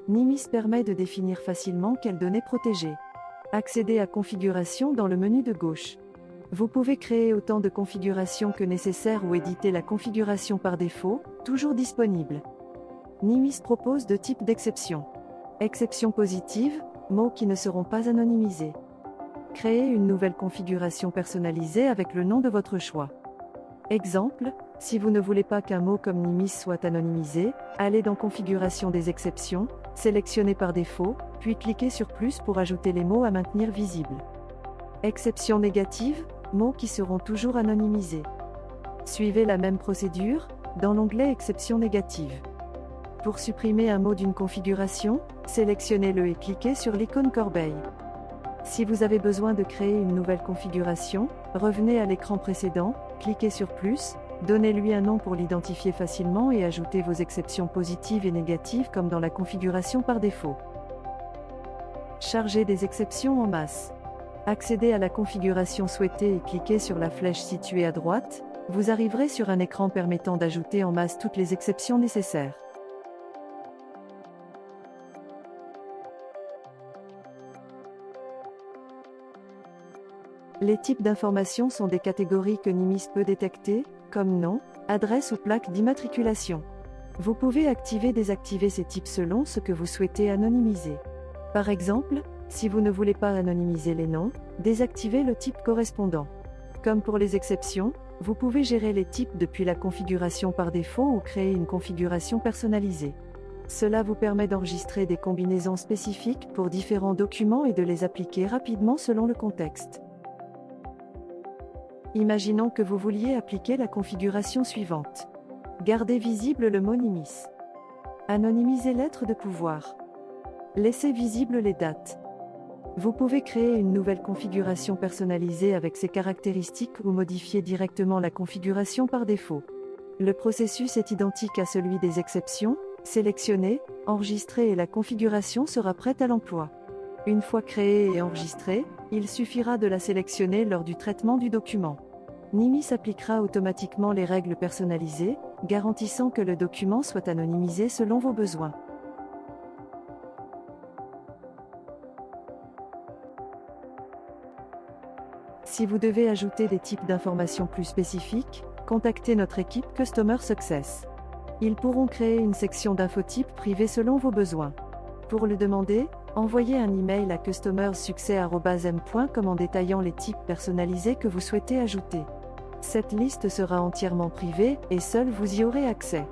Nimis permet de définir facilement quelles données protéger. Accédez à Configuration dans le menu de gauche. Vous pouvez créer autant de configurations que nécessaire ou éditer la configuration par défaut, toujours disponible. Nimis propose deux types d'exceptions. Exception positive, mots qui ne seront pas anonymisés. Créez une nouvelle configuration personnalisée avec le nom de votre choix. Exemple, si vous ne voulez pas qu'un mot comme Nimis soit anonymisé, allez dans Configuration des exceptions, sélectionnez par défaut, puis cliquez sur plus pour ajouter les mots à maintenir visibles. Exception négative, mots qui seront toujours anonymisés. Suivez la même procédure, dans l'onglet Exception négative. Pour supprimer un mot d'une configuration, sélectionnez-le et cliquez sur l'icône corbeille. Si vous avez besoin de créer une nouvelle configuration, revenez à l'écran précédent, cliquez sur plus, donnez-lui un nom pour l'identifier facilement et ajoutez vos exceptions positives et négatives comme dans la configuration par défaut. Chargez des exceptions en masse. Accédez à la configuration souhaitée et cliquez sur la flèche située à droite, vous arriverez sur un écran permettant d'ajouter en masse toutes les exceptions nécessaires. Les types d'informations sont des catégories que Nimis peut détecter, comme nom, adresse ou plaque d'immatriculation. Vous pouvez désactiver ces types selon ce que vous souhaitez anonymiser. Par exemple, si vous ne voulez pas anonymiser les noms, désactivez le type correspondant. Comme pour les exceptions, vous pouvez gérer les types depuis la configuration par défaut ou créer une configuration personnalisée. Cela vous permet d'enregistrer des combinaisons spécifiques pour différents documents et de les appliquer rapidement selon le contexte. Imaginons que vous vouliez appliquer la configuration suivante. Gardez visible le mot Nimis. Anonymiser lettres de pouvoir. Laissez visibles les dates. Vous pouvez créer une nouvelle configuration personnalisée avec ces caractéristiques ou modifier directement la configuration par défaut. Le processus est identique à celui des exceptions, sélectionnez, enregistrez et la configuration sera prête à l'emploi. Une fois créée et enregistrée, il suffira de la sélectionner lors du traitement du document. Nimis appliquera automatiquement les règles personnalisées, garantissant que le document soit anonymisé selon vos besoins. Si vous devez ajouter des types d'informations plus spécifiques, contactez notre équipe Customer Success. Ils pourront créer une section d'infotypes privée selon vos besoins. Pour le demander, envoyez un email à customersuccess@m.com en détaillant les types personnalisés que vous souhaitez ajouter. Cette liste sera entièrement privée et seul vous y aurez accès.